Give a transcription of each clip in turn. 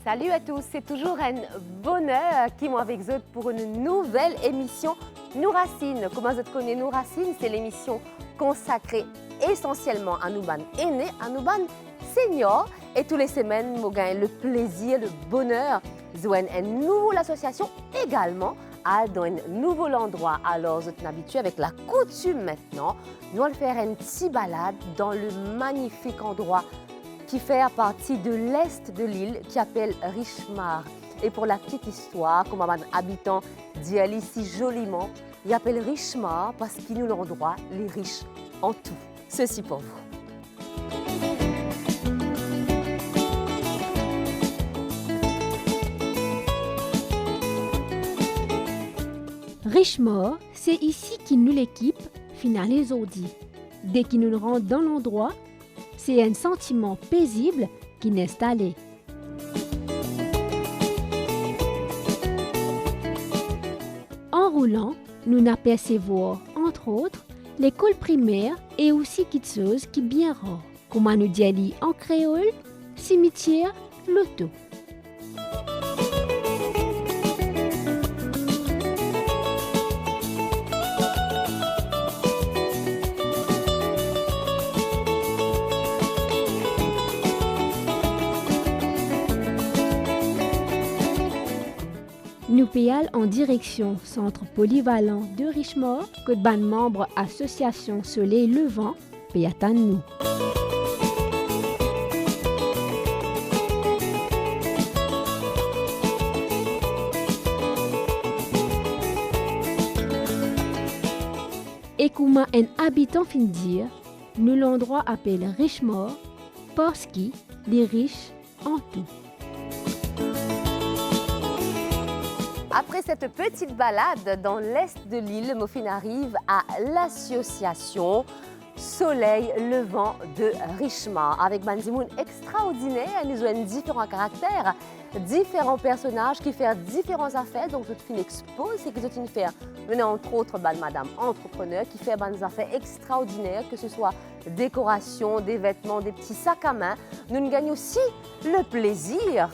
Salut à tous, c'est toujours un bonheur qui moi avec vous pour une nouvelle émission Nous Racines. Comment vous connaissez Nous Racines? C'est l'émission consacrée essentiellement à nous aînés, à nous seniors. Et toutes les semaines, nous gagnons le plaisir, le bonheur de joindre une nouvelle association également dans un nouvel endroit. Alors, vous êtes habitués avec la coutume maintenant. Nous allons faire une petite balade dans le magnifique endroit qui fait partie de l'est de l'île, qui s'appelle Richemar. Et pour la petite histoire, comme un habitant dit ici joliment, il appelle Richemar parce qu'il nous l'endroit les riches en tout. Ceci pour vous. Richemar, c'est ici qu'il nous l'équipe finalise Audi. Dès qu'il nous rentre dans l'endroit, c'est un sentiment paisible qui n'est installé. En roulant, nous n'apercevons entre autres l'école primaire et aussi quelque chose qui est bien rare, comme on nous dit en créole, cimetière, loto. Nous payons en direction centre polyvalent de Richemar que ban membre association Soleil Levant paye à nous. Et comme un habitant fin dire, nous l'endroit appelle Richemar parce qu'il est riche en tout. Après cette petite balade dans l'est de l'île, Mofine arrive à l'association Soleil Levant de Richemar. Avec Banzimoun extraordinaire, nous avons différents caractères, différents personnages qui font différentes affaires. Donc, toute une expose, c'est que toute une faire, entre autres, madame entrepreneur qui fait des affaires extraordinaires, que ce soit décoration, des vêtements, des petits sacs à main. Nous gagnons aussi le plaisir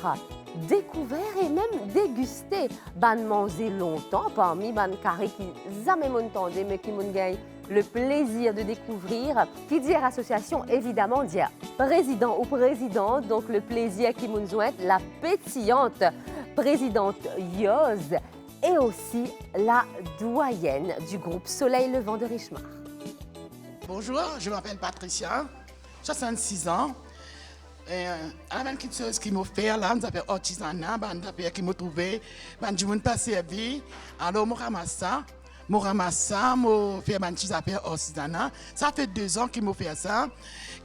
découvert et même dégusté. Ban manger longtemps parmi ban carré qui jamais m'entendait mais qui m'ont gagné le plaisir de découvrir. Qui dit association évidemment dit président ou présidente, donc le plaisir qui m'ont joint la pétillante présidente Yoz et aussi la doyenne du groupe Soleil Levant de Richemar. Bonjour, je m'appelle Patricia, 66 ans. La même chose qui m'a fait là, nous avons artisanat, qui m'a trouvé, je m'ai pas servi. Alors, je ramasse ça, je fais des choses artisanat. Ça fait 2 ans qu'il m'a fait ça,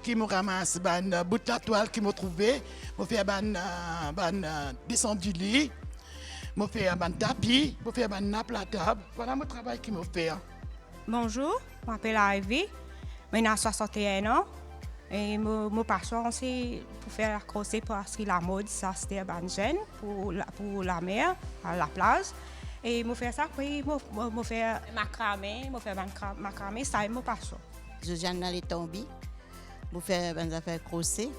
qui m'a ramassé un bout de la toile qui m'a trouvé, je fais descendre du lit, je fais un tapis, je fais un nappe la table. Voilà mon travail qu'il m'a fait. Bonjour, je m'appelle Ivy, j'ai 61 ans. Et mon passion, c'est pour faire la crochet parce que la mode, ça c'était un jeune pour la mer, à la plage. Et je fais ça, puis je fais macramé, ça est mon passion. Je viens d'aller tomber, je fais des affaires crochet,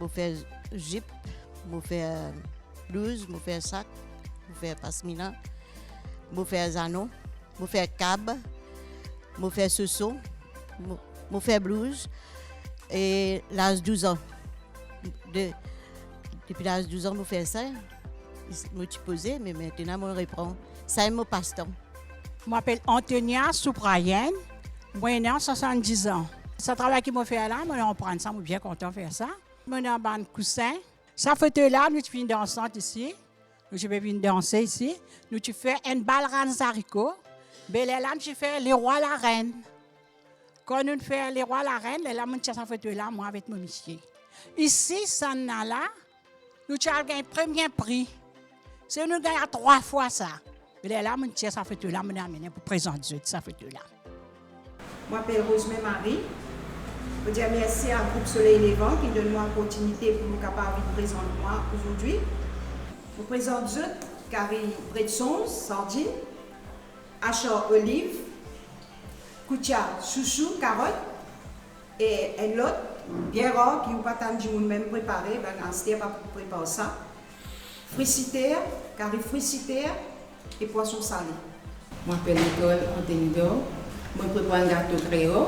je fais jupe, je fais blouse, je fais sac, je fais passe-mina, je fais anneaux, je fais cab, je fais sous je fais blouse. Et l'âge de 12 ans. Depuis l'âge de 12 ans, je fais ça. Je me suis posé, mais maintenant, je reprends. Ça est mon passe-temps. Je m'appelle Antonia Souprayen. Moi, j'ai 70 ans. Ce travail que je fais là, je prends ça, je suis bien content de faire ça. Je suis dans un coussin. Ça fait là, nous faisons dansante ici. Je vais venir danser ici. Nous faisons une balle ranzarico. Là, nous faisons les rois la reine. Quand nous faisons les rois la reine, là, ça fait là, moi avec mon monsieur. Ici, ça là, nous avons gagné le premier prix. C'est nous gagnons 3 fois ça. Mais là, ça fait là, nous amené pour présenter ça fait là. Je m'appelle Rosemary Marie. Je dis merci à groupe Soleil Levant qui donne moi l'opportunité pour nous capable de présenter moi aujourd'hui. Je présente Carrie Bretson, sardine, Achor olive, Koutia chouchou, carotte et un lot bien rare qui nous pas tant même préparé, ben c'était pas pour préparer ça. fricitaire, carré fricitaire et poisson salé. Je m'appelle Nicole Antonido. Je prépare un gâteau créole.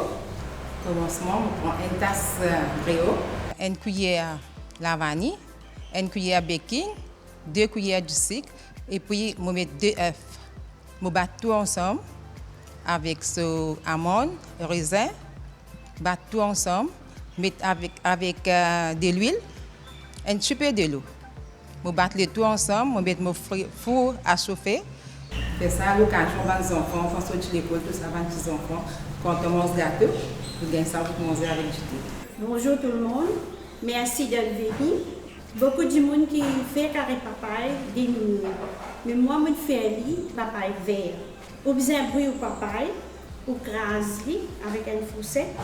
Commencement, je prends une tasse créole, une cuillère la vanille, une cuillère baking, 2 cuillères de sucre et puis je mets 2 œufs. Je bats tout ensemble avec ce amandes, raisin, bats tout ensemble, mettre avec de l'huile, un petit peu de l'eau. Je bats le tout ensemble, je mets mon four à chauffer. C'est ça l'occasion pour les enfants, quand ils sortent de l'école, tout ça, pour les enfants, quand on mange gâteau, vous gagnez ça pour manger avec du thé. Bonjour tout le monde, merci d'être venu. Beaucoup de monde qui fait carré papaye diminué. Mais moi, je fais papaye vert. Ou besoin de brûler papaye, ou craser avec une fourchette.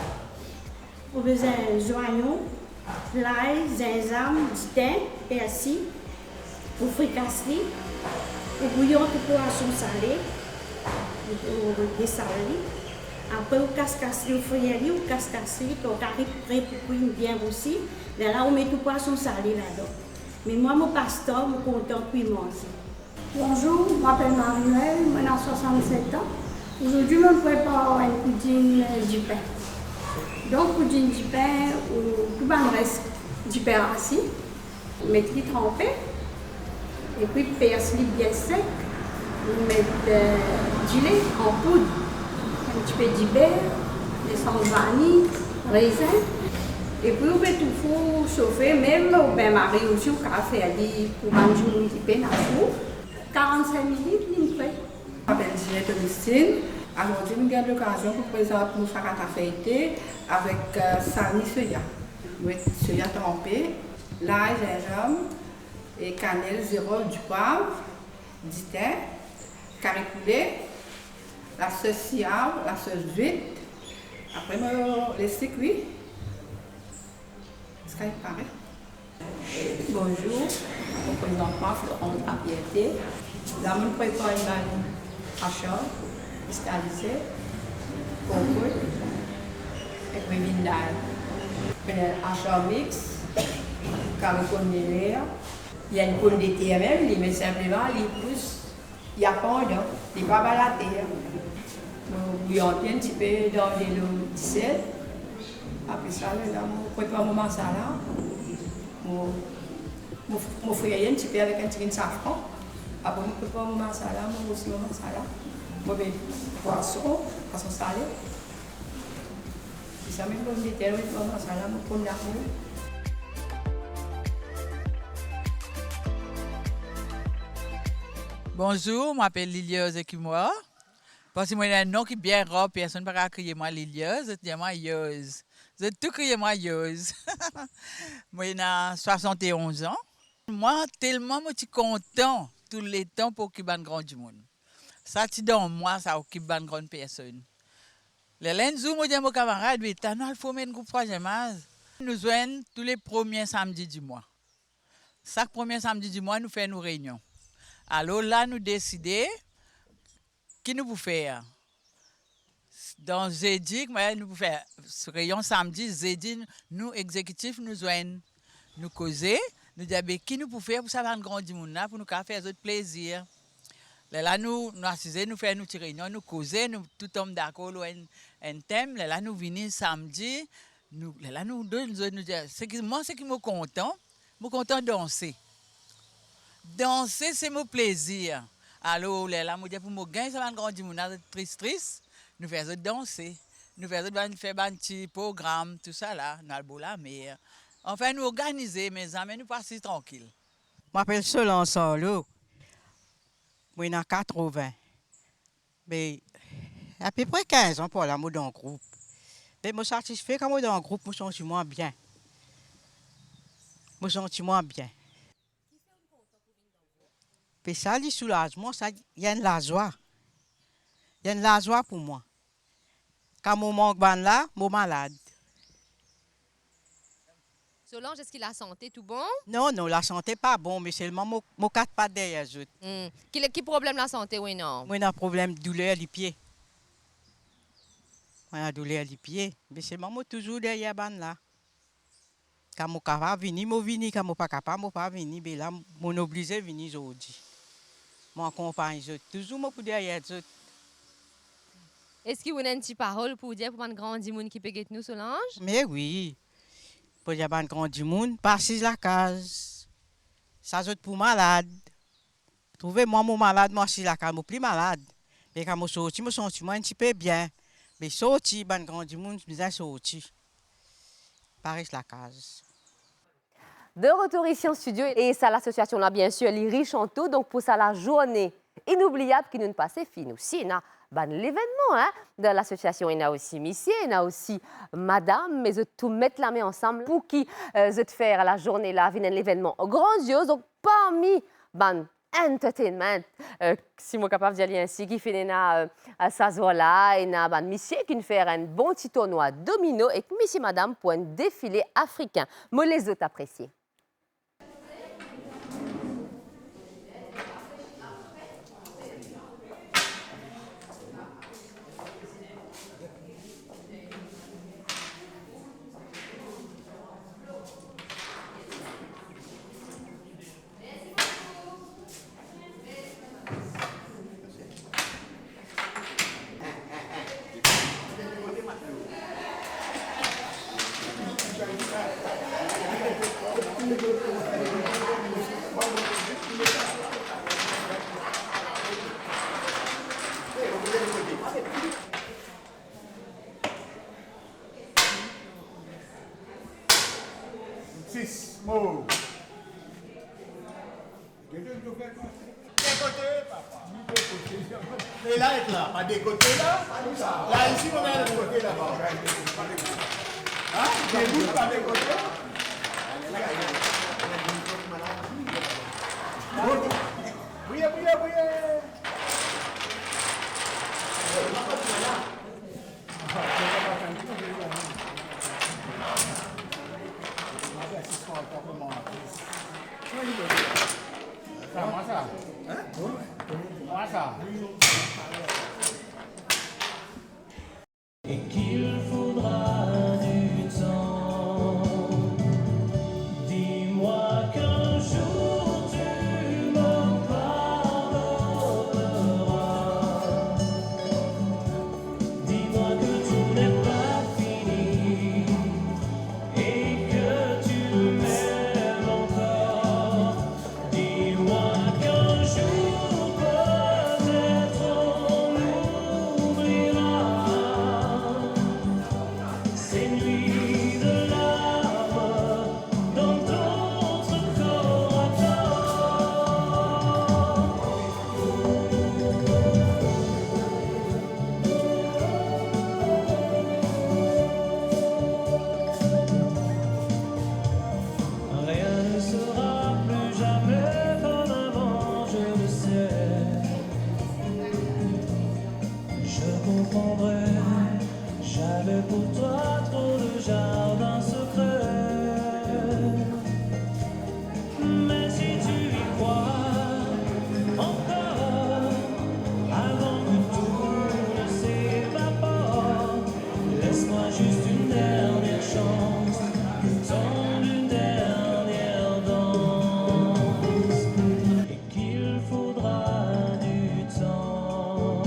Ou besoin de joignon, l'ail, gingembre, du thym, persil, ou fricasser. Ou bouillon de poisson salé, ou dessalé. Après, on casse le feuillet, on casse le carré prêt pour cuire bien aussi. Là, on met tout poisson salé là-dedans. Mais moi, mon pasteur, je suis content de manger. Bonjour, je m'appelle Marie-Noël, j'ai 67 ans. Aujourd'hui, je prépare une poutine du pain. Donc, poutine du pain, tout le reste du pain rassis, mettre trempé, et puis persil bien sec, mettre du lait en poudre. Un petit peu de beurre, l'essence de vanille, raisin. Et puis on met tout four chauffer, même au bain-marie aussi, au café, pour manger un petit peu dans le four. 45 minutes, il est prêt. Je m'appelle Ginette Augustine. Aujourd'hui, nous avons l'occasion pour présenter nous faire un café été avec sani soya. Soya trempé, l'ail, gingembre, et cannelle, zéro, du poivre, du thym, carré poulet, la sauce siave, la sauce vite. Après, je laisse cuire. Est-ce qu'il paraît? Bonjour, je représente moi, Florence Papiété. Là, je prépare une banane hacheur, cristallisée, coco, et puis vinaigre. Un hacheur mix, carré condamné. Il y a une pomme de terre même, mais simplement, il pousse, il n'y a pas dedans, il n'est pas à la terre. Je bouillonne un petit peu dans de l'eau de sel. Après ça, je prépare mon masala. Je fais un petit peu avec un petit peu de safran. Après, je prépare mon masala, je aussi mon masala. Je mets poisson salé. Et ça, même pomme de terre, je prends mon masala, je prends la peau. Bonjour, je m'appelle Lilieuse Ekimoa. Parce que moi, j'ai un nom qui est bien rare, personne ne peut crier moi Lilieuse, je dis moi Yeuse. Je tout crier moi Yeuse. Moi, j'ai 71 ans. Moi, tellement je suis content tout le temps pour occuper un grand du monde. Ça, c'est dans moi, ça occupe une grande personne. Les lendemains, moi, je dis à mon camarade, il faut mettre un groupe troisième âge. Nous joignons tous les premiers samedis du mois. Chaque premier samedi du mois, nous faisons nos réunions. Alors là, nous décidons qui nous pouvons faire. Dans jeudi, nous pouvons faire ce rayon samedi, jeudi, nous, exécutifs, nous joignons, nous causer, nous disons qui nous pouvons faire pour savoir un grand monde pour nous faire d'autres plaisirs. Là, nous assisons, nous faisons nos réunions, nous causer, nous tout sommes d'accord sur un thème. Là, nous venons samedi, nous disons, moi, ce qui me content de danser. Danser, c'est mon plaisir. Alors, là, je dis pour moi, gagner, ça va un grand monde triste. Nous faisons danser. Nous faisons faire un petit programme, tout ça là, nous allons la mer. Enfin, nous organiser, mes amis, nous passer tranquille. Je m'appelle Solange Solo. Moi, j'ai 80. Mais à peu près 15 ans pour la mode en groupe. Mais je suis satisfait quand je suis dans un groupe, je me sens moins bien. Je me sens moins bien. Et ça, le soulagement, il y a de la joie. Il y a de la joie pour moi. Quand je manque là, je suis malade. Solange, est-ce qu'il a la santé tout bon? Non, la santé n'est pas bon, mais seulement je 4 pas derrière. Quel problème la santé, oui, non? Moi, j'ai un problème de douleur des pieds. Moi, j'ai douleur des pieds, mais seulement toujours derrière là. Quand je capable venir, je venir. Quand je pas capable, je pas venir. Mais là, je suis obligé de venir aujourd'hui. Je accompagne toujours pour derrière. Est-ce que vous avez une petite parole pour dire pour un grand monde qui peut être nous, Solange? Mais oui. Pour dire un grand monde, passer la case. Ça c'est pour malade. Trouvez-moi mon malade, moi si la case, je suis plus malade. Mais quand je sorti, je sens un petit peu bien. Mais sorti, un grand monde, je suis sorti. Paris la case. De retour ici en studio, et ça, l'association là, bien sûr, les riches en tout. Donc, pour ça, la journée inoubliable qui nous passe fine aussi. Il y a l'événement hein, de l'association. Il y a aussi Monsieur, il y a aussi Madame, mais je tout mettre la main ensemble pour qui je te faire la journée là, vient l'événement grandiose. Donc, parmi entertainment, si je suis capable de dire ainsi, qui fait ça là, il y a Monsieur qui fait un bon petit tournoi domino et Monsieur Madame pour un défilé africain. Moi, les autres appréciés. Six, move. Et là, être là, pas des côtés là. Là, ici, on a des côtés là-bas. Hein? Des bouts, pas des côtés. Oui, oui, oui. Moi ça. Hein? Moi ça. Et qu'il faudra du temps. Dis-moi qu'un jour tu me pardonneras. Dis-moi que tout n'est pas fini et que tu m'aimes encore. Dis-moi qu'un jour peut-être on oubliera ces nuits de larmes dans d'autres corps à Rien ne sera plus jamais comme avant, je le sais. Je comprendrai, j'avais pour toi trop de jardins secrets. Mais si tu y crois encore, avant que tout ne s'évapore, laisse-moi juste une dernière chance, le temps d'une dernière danse. Et qu'il faudra du temps.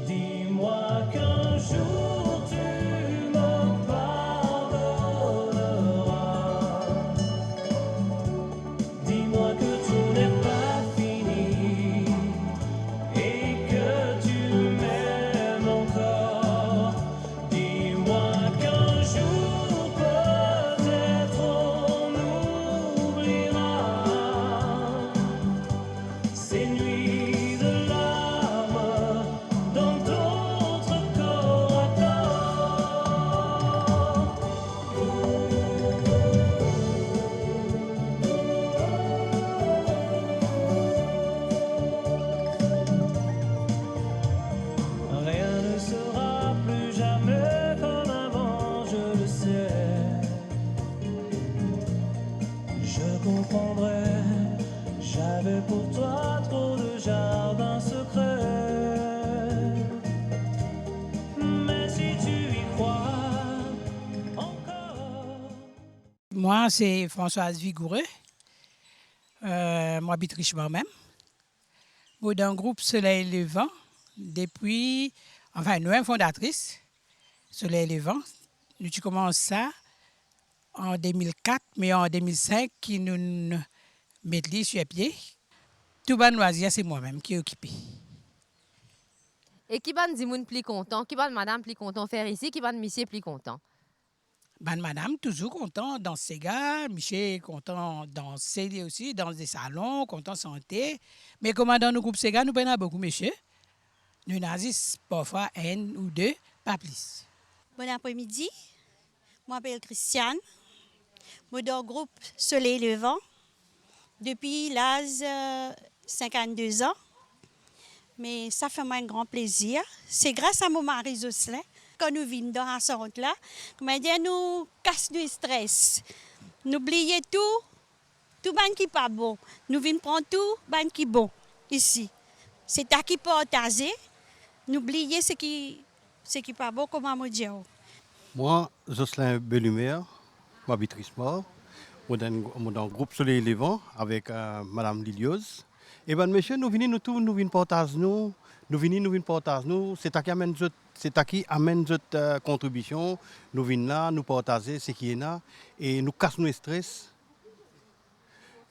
Dis-moi qu'un jour tu me pardonneras. Moi, c'est Françoise Vigoureux. Moi, j'habite Richemont même. Moi, dans le groupe Soleil Levant, depuis... Enfin, nous sommes fondatrices, Soleil Levant. Nous avons commencé ça en 2004, mais en 2005, qui nous mettons sur pied. Tout le loisir, c'est moi-même qui est occupé. Et qui va nous plus content? Qui va madame plus content faire ici? Qui va monsieur plus content? Madame, toujours content dans ces gars. Michel content dans ces aussi, dans des salons, content santé. Mais comme dans nos groupes Sega, nous prenons beaucoup, monsieur. Nous avons parfois un ou deux, pas plus. Bon après-midi. Je m'appelle Christiane. Je suis dans le groupe Soleil Levant depuis l'âge de 52 ans. Mais ça fait moi un grand plaisir. C'est grâce à mon mari Jocelyn quand nous venons dans la centre là, nous casse du stress. Nous oublions tout ban qui pas bon. Nous venons prendre tout ban qui bon ici. C'est à qui partager. Nous oublions ce qui pas bon comme on dit. Moi, Jocelyn Bellumer, m'habite Richemont. Je suis dans le groupe Soleil Levant avec Madame Liliose. Et bien, monsieur, nous venons partager nous partager c'est à qui amène notre contribution. Nous venons là, nous partager ce qui est là et nous cassons nos stress.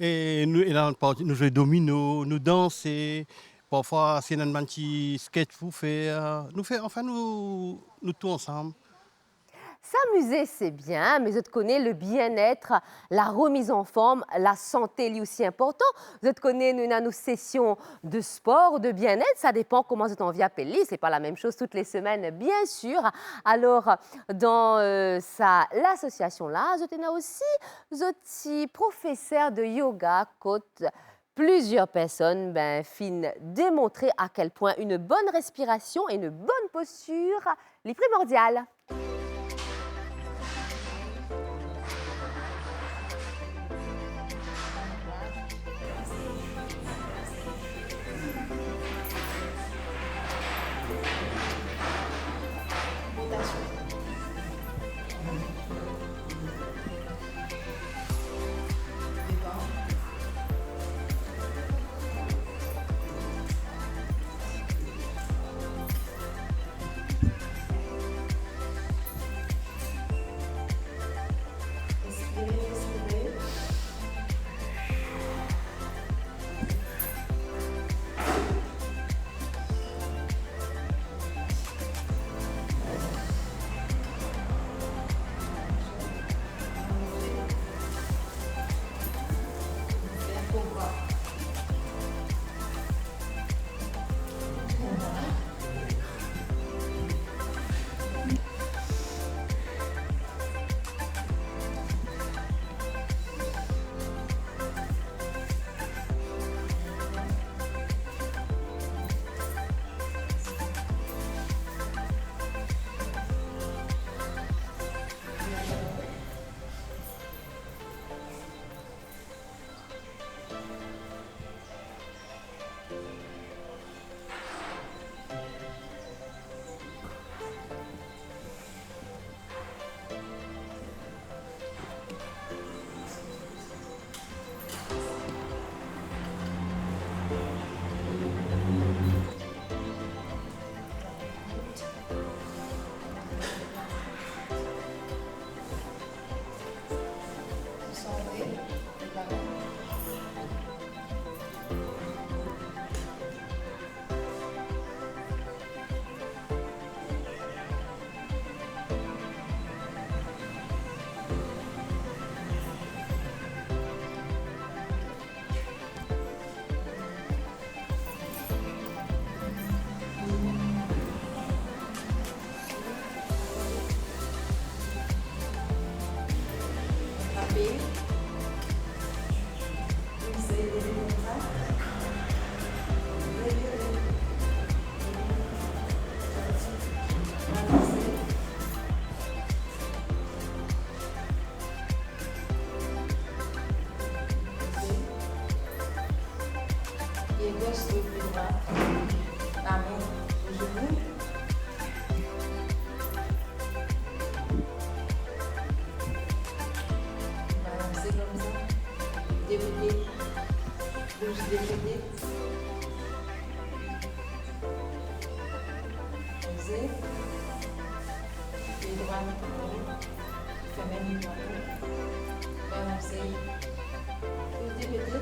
Et nous jouons domino, nous dansons. Parfois, c'est un petit sketch pour faire. Nous tous ensemble. S'amuser, c'est bien, mais je connais le bien-être, la remise en forme, la santé, lui aussi important. Je connais nos sessions de sport, de bien-être, ça dépend comment vous envie appeler. C'est pas la même chose toutes les semaines, bien sûr. Alors, dans l'association là, je tenais aussi professeur de yoga côte. Plusieurs personnes finissent démontrer à quel point une bonne respiration et une bonne posture est primordiale. décoder. Posez. Les droits fermez les doigts. Balancez. Vous décoder.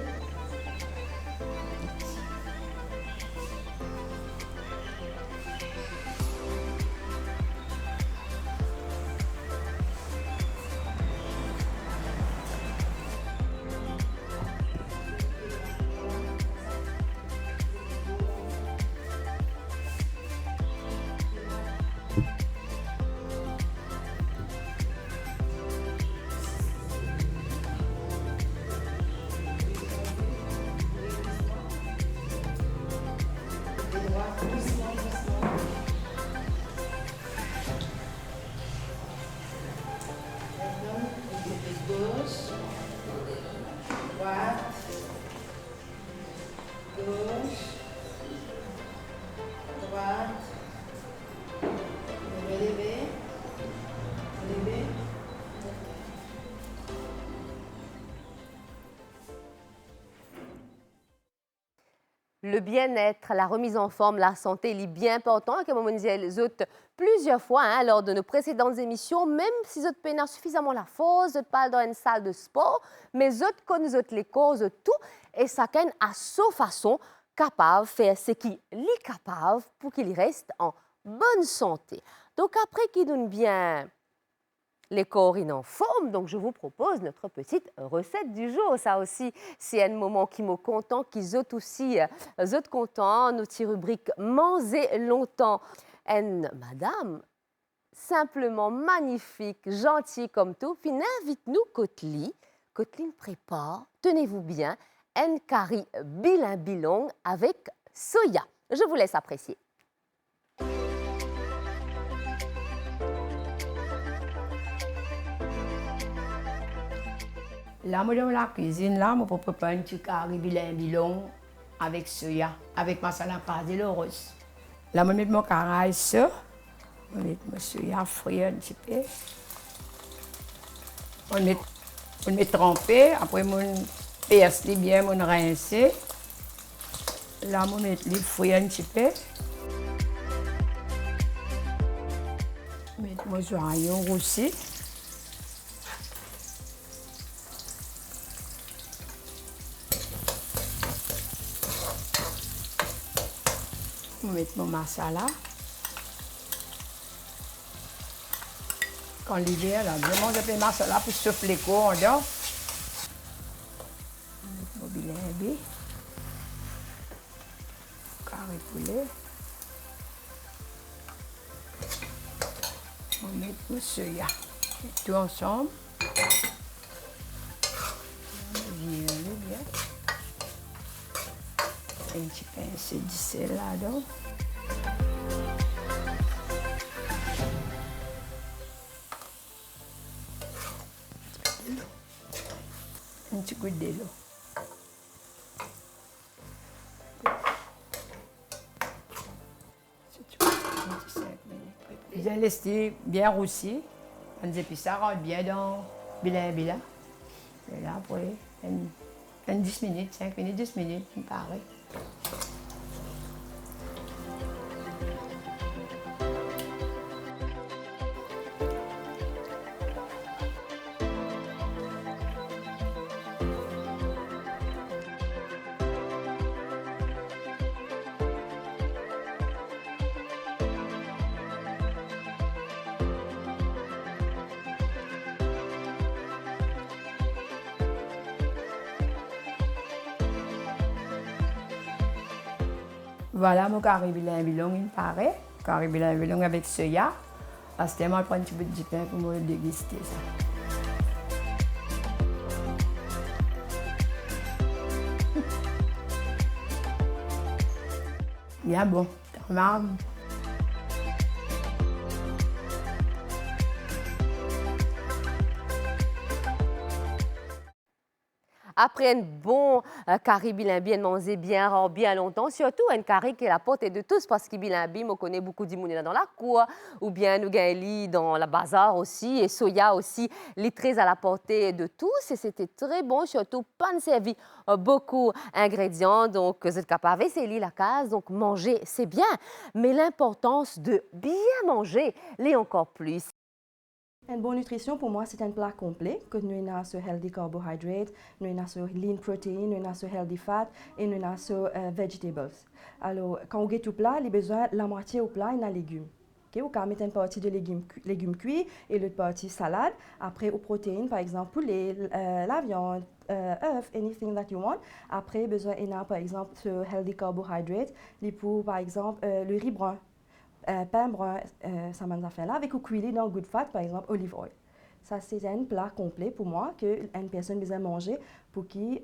Le bien-être, la remise en forme, la santé, il est bien important, comme on disait les autres plusieurs fois lors de nos précédentes émissions, même si vous n'avez suffisamment la force, vous pas dans une salle de sport, mais vous connaissez les causes de tout et chacun a sa façon capable de faire ce qu'il est capable pour qu'il reste en bonne santé. Donc après qu'il donne bien les corps en forme, donc je vous propose notre petite recette du jour. Ça aussi, c'est un moment qui me content, qui sont aussi content. Notre petite rubrique Manger longtemps. Une madame simplement magnifique, gentille comme tout, puis invite-nous Kotli. Kotli prépare, tenez-vous bien, un curry bilingue avec soya. Je vous laisse apprécier. Là, moi, dans la cuisine, là, je peux préparer un petit curry bilingue avec soya, avec masala pâte de l'oros. Là, je mets mon curry sur, je mets mon soya frit un petit peu. On met trempé, après, je perce bien, je rince. Là, je mets les fruits un petit peu. Je mets mon oignon roussi. Je vais mettre mon masala. Quand l'hiver, là, je mange un peu de masala pour souffler quoi en dedans. Je vais mettre mon bilingue. Carré poulet. Je vais mettre mon soya. Tout ensemble. Bien. Un petit pincé de sel là-dedans. Un petit coup de l'eau. Bien laissé, bien roussi. On puis ça rentre bien dans bilingue. Et là, après, 10 minutes, 5 minutes, 10 minutes, il me paraît. Voilà mon curry bilingue, il paraît. Curry bilingue avec soya. À ce moment, je prends un petit peu de pain pour me déguster ça. Bien bon, marme. Après un bon curry bilimbi, manger bien longtemps, surtout un curry qui est la portée de tous, parce que bilimbi, on connaît beaucoup de monde dans la cour, ou bien nous gagnons dans la bazar aussi, et soya aussi, les très à la portée de tous, et c'était très bon, surtout pas servi beaucoup d'ingrédients, donc vous êtes capable d'essayer la case, donc manger c'est bien, mais l'importance de bien manger l'est encore plus. Une bonne nutrition, pour moi, c'est un plat complet, que nous avons sur healthy carbohydrates, nous avons sur lean protein, nous avons sur healthy fat et nous avons sur vegetables. Alors, quand on get tout plat, il a besoin la moitié au plat, il y a légumes. Okay? On peut mettre une partie de légumes cuits et l'autre partie salade. Après, aux protéines, par exemple, poulet, la viande, œufs, anything that you want. Après, besoin, il y a par exemple sur healthy carbohydrates, pour, par exemple, le riz brun. Pain brun, ça m'a fait là, avec au cuit dans good fat, par exemple, olive oil. Ça, c'est un plat complet pour moi qu'une personne besoin manger pour qu'il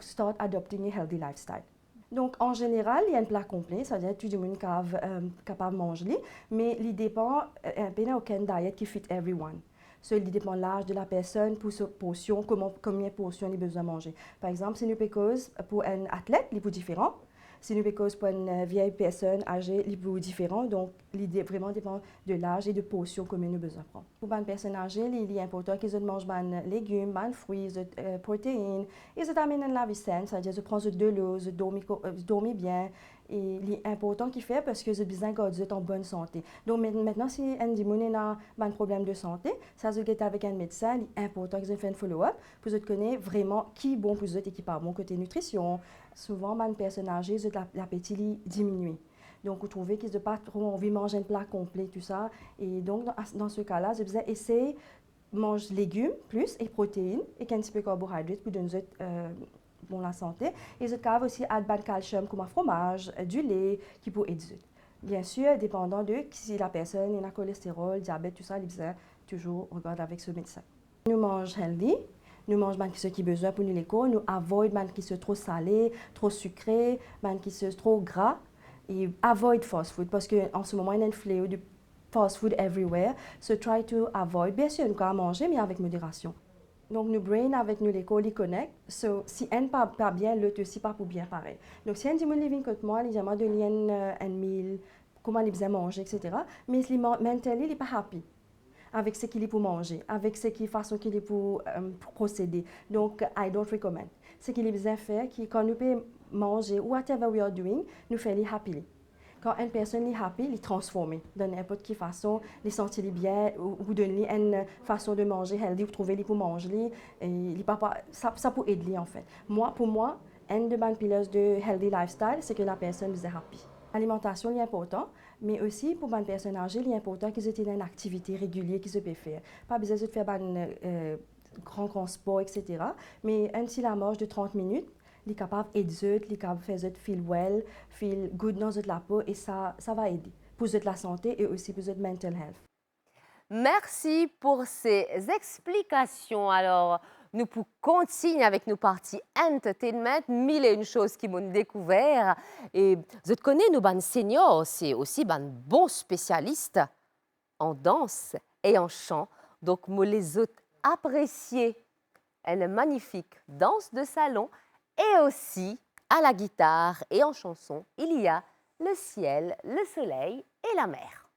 start adopting a healthy lifestyle. Donc, en général, il y a un plat complet, c'est-à-dire que tout le monde est capable de manger, mais il dépend, il n'y a aucune diet qui fit everyone. Il dépend de l'âge de la personne, pour sa portion, combien de portions il a besoin de manger. Par exemple, si nous pécose pour un athlète, il est différent. Si nous pécose pour une vieille personne âgée, il est différent. Donc, l'idée vraiment dépend de l'âge et de portions que nous avons besoin de prendre. Pour une personne âgée, il est important qu'ils mangent des légumes, des fruits, des protéines. Ils amènent une vie saine, c'est-à-dire qu'ils prennent de l'eau, ils dorment bien. Et il est important qu'ils fassent parce qu'ils ont besoin d'être en bonne santé. Donc maintenant, si un dimanche a un problème de santé, ça se get avec un médecin, il est important qu'ils fassent un follow-up pour connaître vraiment qui est bon pour eux et qui n'est pas bon côté nutrition. Souvent, les personnes âgées, l'appétit diminue. Donc, vous trouvez qu'ils n'ont pas trop envie de manger un plat complet, tout ça. Et donc, dans ce cas-là, je disais, essayer de manger légumes plus et protéines et un petit peu de carbohydrates pour donner bon la santé. Et je peux aussi ajouter du calcium comme un fromage, du lait qui peut aider. Bien sûr, dépendant de si la personne a le cholestérol, diabète, tout ça, il besoin toujours regarder avec ce médecin. Nous mangeons healthy. Nous mangeons ce qui est besoin pour nous l'école. Nous avoidons ce qui est trop salé, trop sucré, ce qui est trop gras. Et avoid fast food parce qu'en ce moment, il y a un fléau de fast food everywhere. So try to avoid. Bien sûr, nous pouvons manger, mais avec modération. Donc, nous brain avec nous l'école, ils connectent. So, si un pas bien, l'autre aussi pas pour bien pareil. Donc, si un dit, living comme moi, il a donné un meal, comment il besoin manger, etc. Mais mentalement, il n'est pas happy avec ce qu'il est pour manger, avec ce qui façon qu'il est pour procéder. Donc, I don't recommend. Ce qu'il est besoin faire, quand nous pouvons manger, whatever we are doing, nous faisons happily. Quand une personne est happy, il est transformé de n'importe quelle façon, il sentit bien, ou donner une façon de manger healthy, ou trouver les pour manger, et ça peut aider en fait. Pour moi, un des piliers de healthy lifestyle, c'est que la personne est happy. L'alimentation est importante, mais aussi pour une personne âgée, il est important qu'ils aient une activité régulière qu'ils peuvent faire. Pas besoin de faire un grand sport, etc. Mais un petit la marche de 30 minutes, il est capable d'aider, il est capable de faire feel well, feel good dans la peau et ça va aider pour la santé et aussi pour la mental health. Merci pour ces explications. Alors, nous pouvons continuer avec nos parties entertainment, mille et une choses qui m'ont découvert. Et vous connaissez nos seniors, c'est aussi des bons spécialistes en danse et en chant. Donc, moi les autres apprécier une magnifique danse de salon. Et aussi, à la guitare et en chanson, il y a le ciel, le soleil et la mer.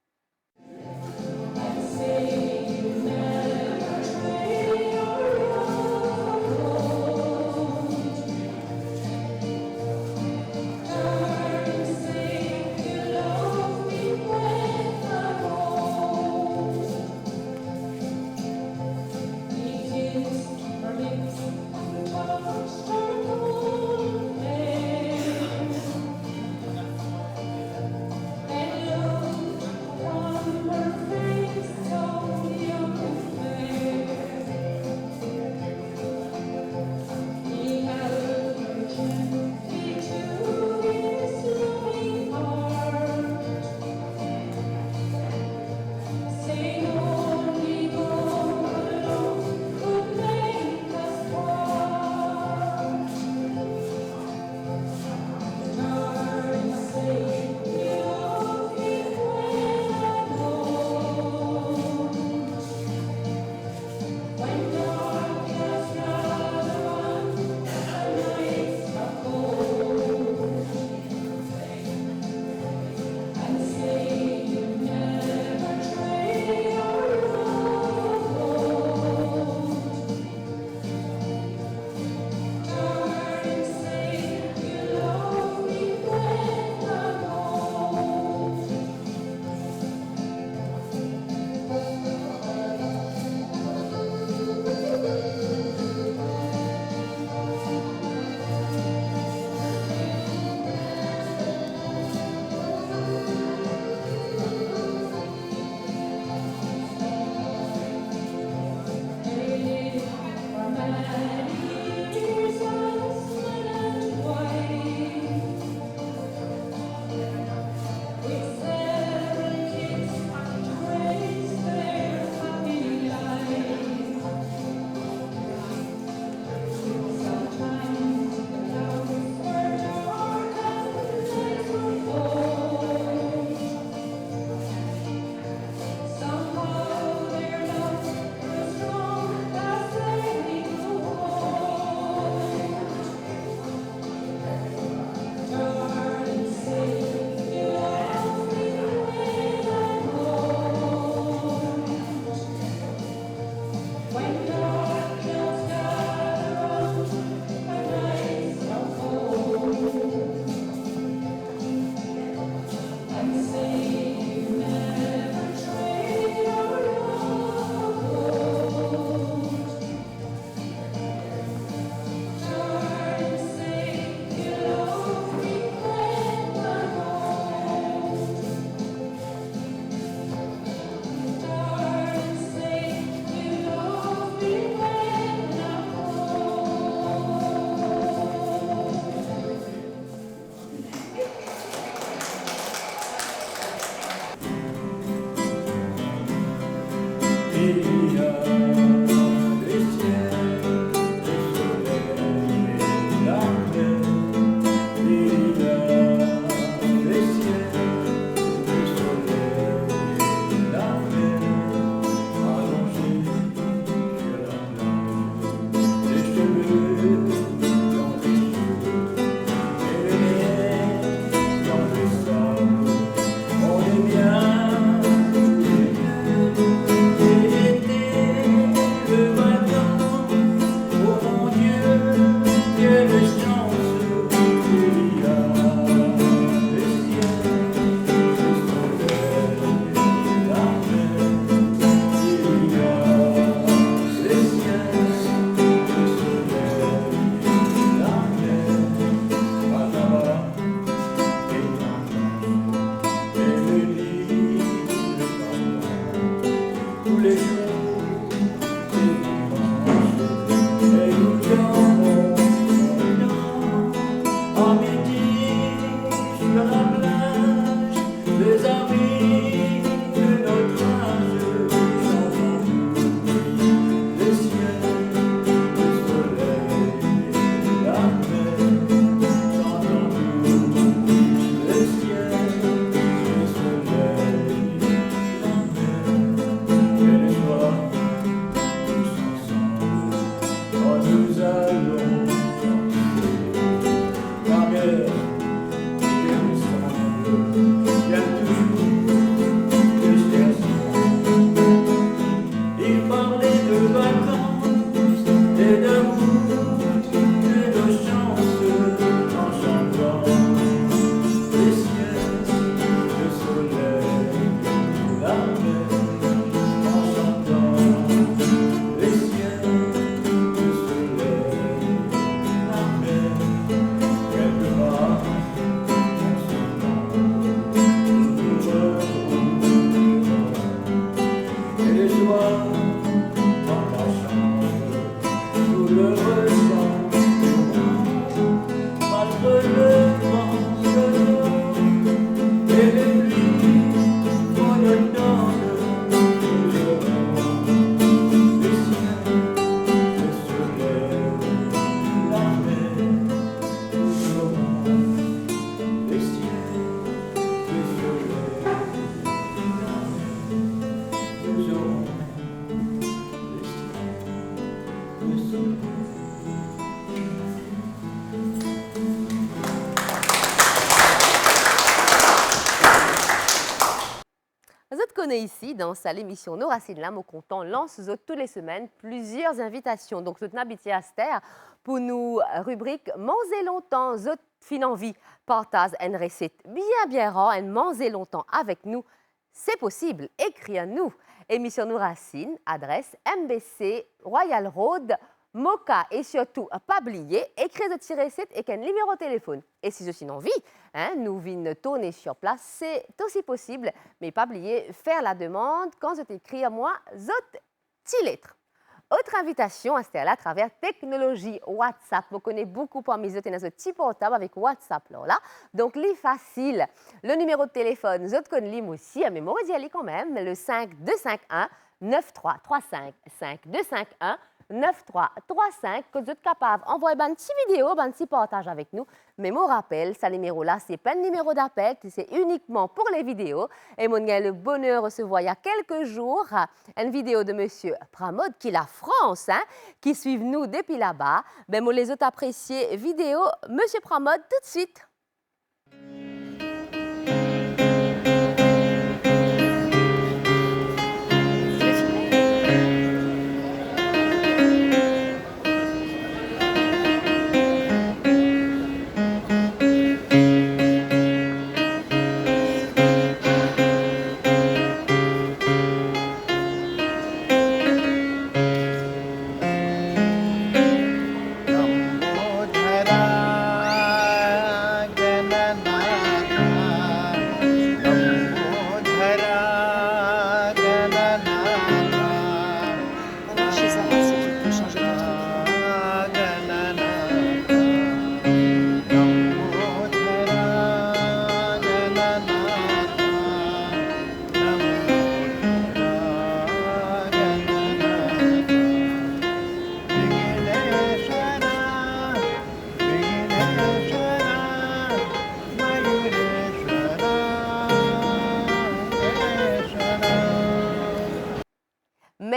Ici, dans sa émission Nos Racines L'âme au comptant, lance toutes les semaines plusieurs invitations. Donc, nous habitués à Stère pour nous rubrique Manger longtemps, zot fin envie, partage une recette bien rare, et manger longtemps avec nous. C'est possible, écrivez-nous. Émission Nos Racines, adresse MBC Royal Road, Moka et surtout, pas oublier, écrire de tirer recette et qu'un numéro de téléphone. Et si je suis en vie, nous venons tourner sur place, c'est aussi possible, mais pas oublier, faire la demande quand je t'écris à moi, zot, ti lettre. Autre invitation, c'est à travers technologie WhatsApp. Vous connaissez beaucoup parmi eux, dans un petit portable avec WhatsApp. Là. Donc, les facile. Le numéro de téléphone, vous connaissez aussi, mais moi, j'y allais quand même, le 5251 9335 5251 9335, que vous êtes capable d'envoyer une petite vidéo, un petit partage avec nous. Mais mon rappel, ce numéro-là, ce n'est pas un numéro d'appel, c'est uniquement pour les vidéos. Et moi, j'ai le bonheur de recevoir il y a quelques jours une vidéo de M. Pramod, qui est la France, qui suit nous depuis là-bas. Ben, moi, les autres appréciés vidéo, M. Pramod, tout de suite.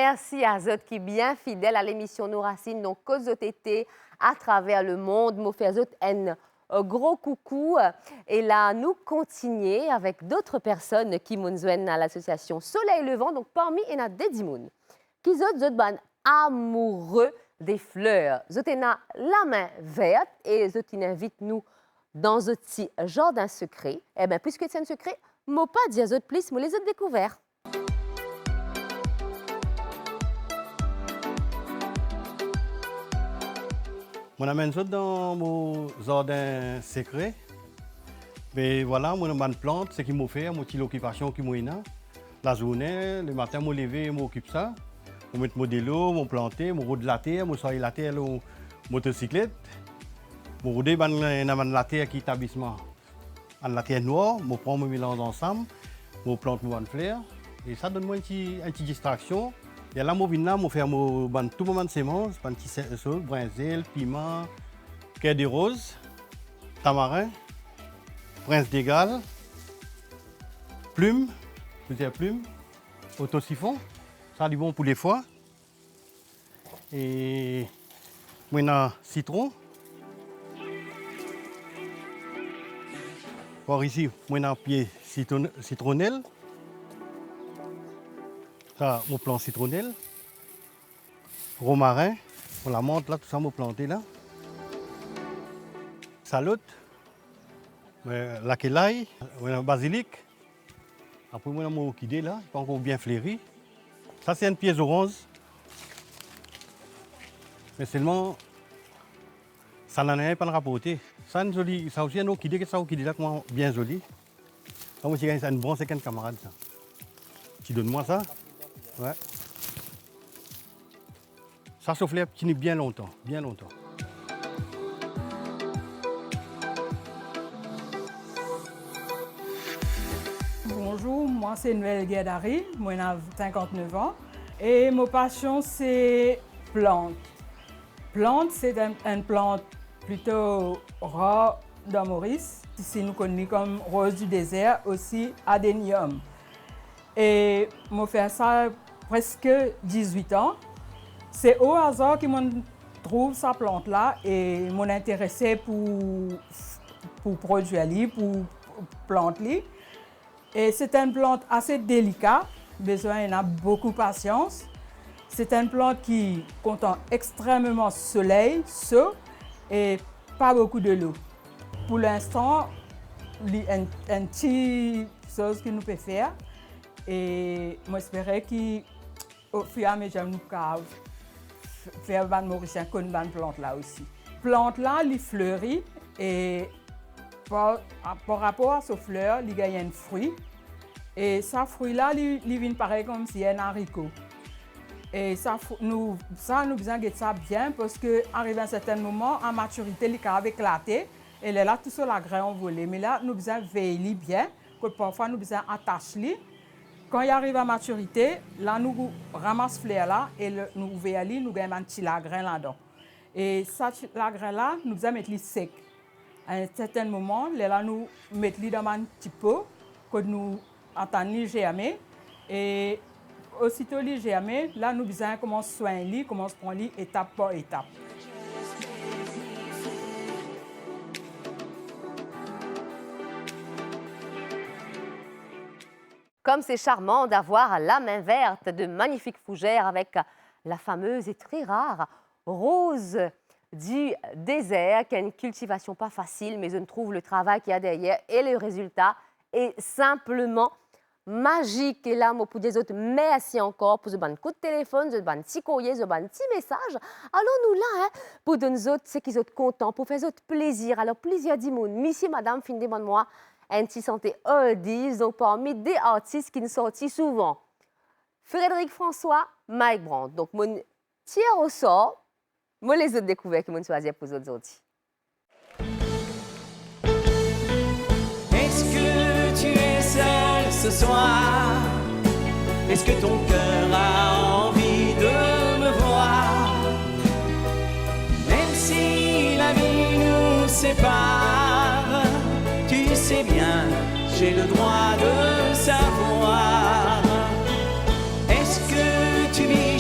Merci à Zot qui est bien fidèle à l'émission Nos Racines, donc que Zot été à travers le monde. Moi, fais Zot un gros coucou. Et là, nous continuons avec d'autres personnes qui nous joignent à l'association Soleil Levant. Donc, parmi il y en a des dimounes qui Zot ban amoureux des fleurs. Zot a la main verte et Zot invite nous dans un petit jardin secret. Eh bien, puisque c'est un secret, moi pas dire Zot plus, moi les autres découverts. On amène ça dans mon jardin secret. Mais voilà, mon bonne plante, c'est qui m'a fait, mon petite occupation qui m'a la journée, le matin, je lever, je m'occupe ça. Je mets de l'eau, je plante, je rôde la terre, je sois la terre, la motocyclette. Je rôde la terre qui est établissement. La terre noire, je prends, je mélange ensemble, je plante mon fleur. Et ça donne moi une petite distraction. Et là, je fais tout moment de semences, des petites choses, brinzel, piment, cœur de rose, tamarin, prince des Galles, plumes, plusieurs plumes, autosiphon, ça c'est bon pour les foies. Et maintenant, citron. Par ici, maintenant, pied citronnelle. Ça, mon plant citronnelle, romarin, on la monte là, tout ça, mon planté là. Salote, laquelaille, basilic. Après, moi, mon orchidée là, pas encore bien fleuri. Ça, c'est une pièce orange. Mais seulement, ça n'en est pas rapporté. Ça, une jolie, ça aussi, un orchidée, là, bien joli. Ça, aussi, c'est une bonne, c'est qu'un camarade, ça. Tu donnes moi ça? Ouais. Ça souffle bien longtemps, bien longtemps. Bonjour, moi c'est Noël Guédari, moi j'ai 59 ans et ma passion c'est plante. Plante, c'est une plante plutôt rare dans Maurice, ici nous connaissons comme rose du désert, aussi adénium. Et moi fais ça presque 18 ans. C'est au hasard que je trouve cette plante-là et m'ont intéressé pour produire, pour planter. Et c'est une plante assez délicate, besoin d'en beaucoup de patience. C'est une plante qui contient extrêmement de soleil, chaud et pas beaucoup de l'eau. Pour l'instant, il y a une petite chose que nous pouvons faire. Et j'espère qu'au fur et à mesure, nous pouvons faire des Mauriciens comme une plante là aussi. Plante là, elle fleurit et par rapport à ces fleurs, il y a un fruit. Et ce fruit là, il vient pareil comme si un haricot. Et ça, nous besoin de ça bien parce qu'arrivé à un certain moment, en maturité, il a éclaté et là, tout sur la graine envolée. Mais là, nous besoin veiller bien, que parfois nous besoin attacher. Quand il arrive à maturité, là, nous ramassons fleurs là et nous veillons, nous gagnons un petit lagrin là-dedans. Et ça, lagrin là, nous besoin mettre sec. À un certain moment, là, nous mettons dans un petit pot que nous attendons germer. Et aussitôt les germer, là, nous besoin commencer à soigner, commencer à prendre étape par étape. Comme c'est charmant d'avoir la main verte de magnifiques fougères avec la fameuse et très rare rose du désert, qui a une cultivation pas facile, mais je trouve le travail qu'il y a derrière et le résultat est simplement magique. Et là, moi, pour des autres, merci encore pour ce bon coup de téléphone, ce bon petit courrier, ce bon petit message. Alors, nous là, pour nous autres, c'est qu'ils sont contents, pour faire autres plaisir. Alors, plaisir du monde. Monsieur, madame, fin de moi, un petit santé oldies, donc parmi des artistes qui nous sortent souvent. Frédéric François, Mike Brandt. Donc, mon tir au sort, moi, les autres découvertes que je choisir pour les autres outils. Est-ce que tu es seul ce soir? Est-ce que ton cœur a envie de me voir? Même si la vie nous sépare, tu sais bien, j'ai le droit de savoir. Est-ce que tu vis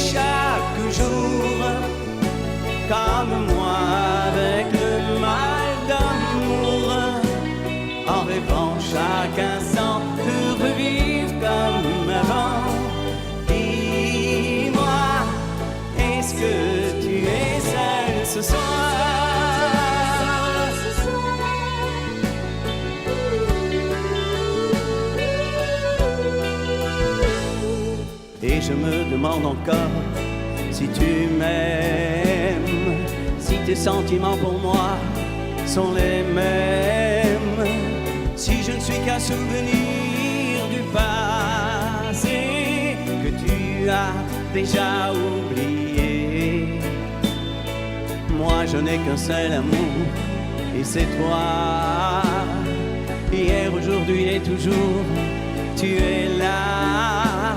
ce soir. Et je me demande encore si tu m'aimes, si tes sentiments pour moi sont les mêmes, si je ne suis qu'un souvenir du passé que tu as déjà oublié. Moi je n'ai qu'un seul amour et c'est toi. Hier, aujourd'hui et toujours, tu es là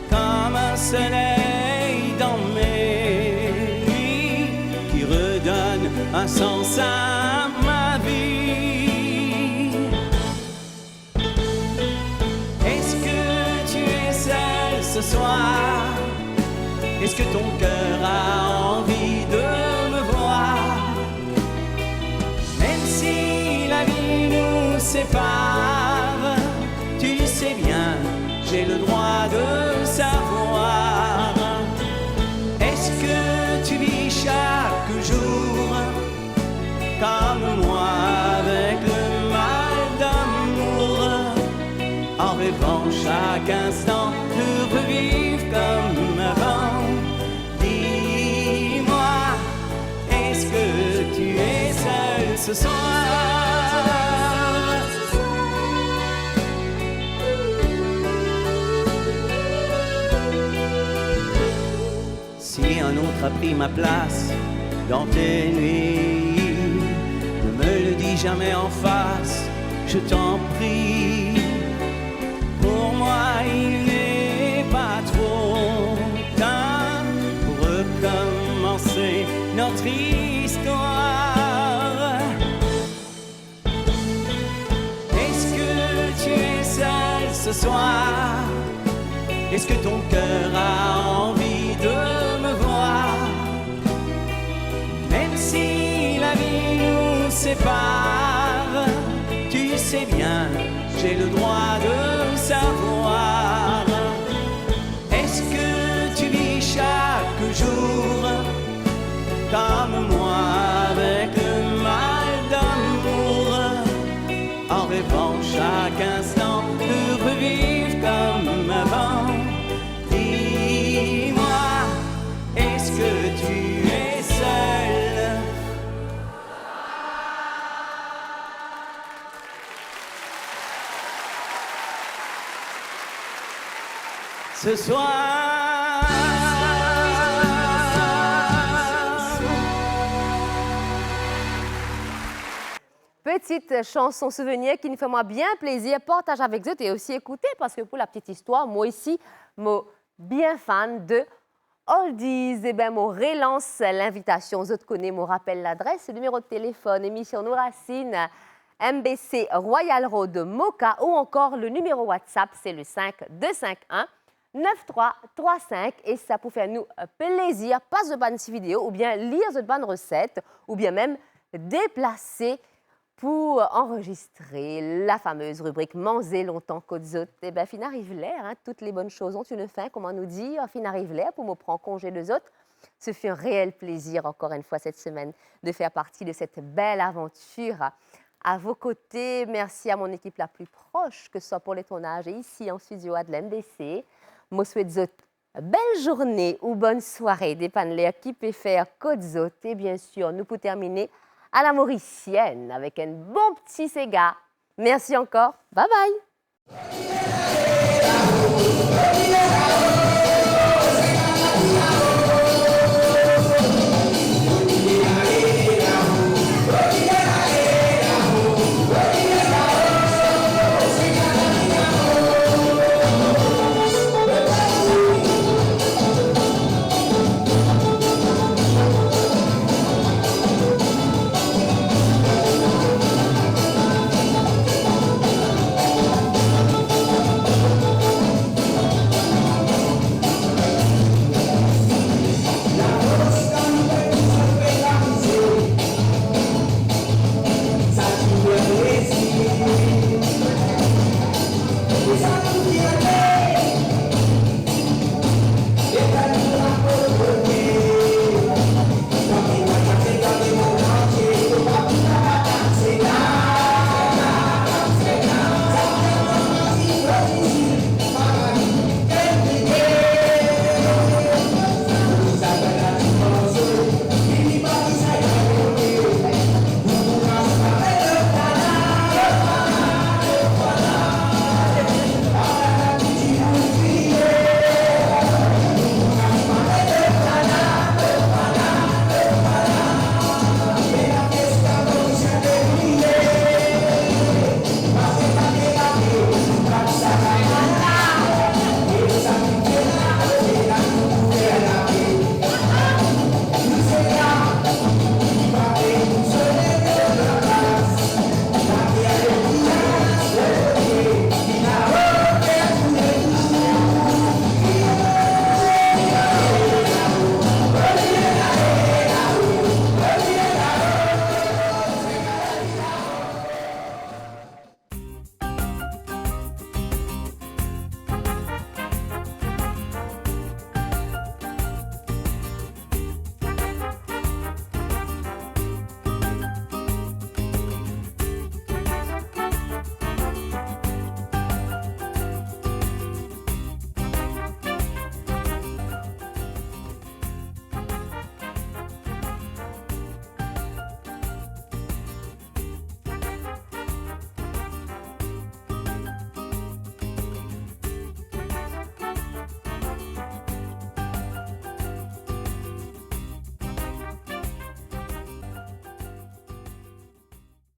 comme un soleil dans mes nuits qui redonne un sens à ma vie. Est-ce que tu es seul ce soir? Est-ce que ton cœur a envie de me voir? Même si la vie nous sépare, tu sais bien, j'ai le droit de savoir. Est-ce que tu vis chaque jour comme moi avec le mal d'amour, en rêvant chaque instant de revivre comme avant? Dis-moi, est-ce que tu es seul ce soir? Si un autre a pris ma place dans tes nuits, ne me le dis jamais en face, je t'en prie. Pour moi il n'est pas trop tard pour recommencer notre histoire. Est-ce que tu es seul ce soir? Est-ce que ton cœur a envie de me voir? Même si la vie nous sépare, tu sais bien, j'ai le droit de savoir. Est-ce que tu vis chaque jour comme moi avec le mal d'amour, en rêvant chaque instant de revivre comme avant? Dis-moi, est-ce que tu es seul? Ce soir. Petite chanson souvenir qui nous fait moi bien plaisir, partage avec eux et aussi écouter parce que pour la petite histoire, moi ici, moi bien fan de Oldies. Et bien, moi relance l'invitation, vous connaissez, moi rappelle l'adresse, le numéro de téléphone, émission Nous Racines, MBC Royal Road Moka ou encore le numéro WhatsApp, c'est le 5251 9335 et ça pour faire nous plaisir, pas de bonne vidéo ou bien lire de bonnes recettes ou bien même déplacer pour enregistrer la fameuse rubrique Manger longtemps qu'aux autres. Eh bien, fin arrive l'air, hein, toutes les bonnes choses ont une fin, comment nous dire, fin arrive l'air pour me prendre congé des autres. Ce fut un réel plaisir, encore une fois, cette semaine, de faire partie de cette belle aventure. À vos côtés, merci à mon équipe la plus proche, que ce soit pour les tournages et ici en studio à de l'MBC. Je souhaite une belle journée ou bonne soirée, dépendant de l'équipe peut faire côtes autres. Et bien sûr, nous pour terminer à la mauricienne avec un bon petit Sega. Merci encore. Bye bye.